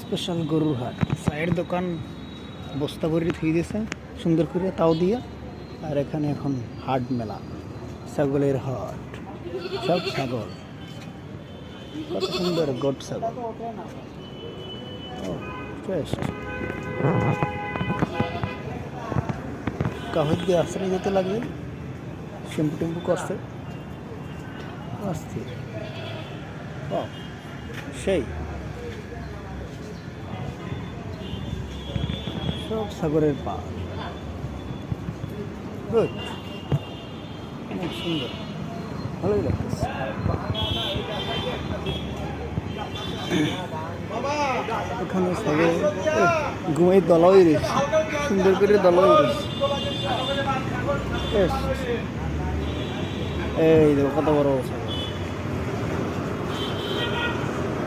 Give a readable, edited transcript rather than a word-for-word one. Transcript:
Special গরুর হাট চায়ের দোকান বস্তা ভরে থুই দিয়েছে সুন্দর করে তাও দিয়া। আর এখানে এখন হাট মেলা, ছাগলের হাট, সব ছাগল, কত সুন্দর গোট ছাগল। কাগজ দিয়ে আশ্রয় যেতে লাগবে, শ্যাম্পু টেম্পু করছে অস্থির। সেই সব সাগরের পা, গুড, অনেক সুন্দর, ভালোই লাগতেছে। এখানে সাগর ঘুমাই দলাই রয়েছে, সুন্দর করে দলাই রয়েছে। এই দেখো কত বড়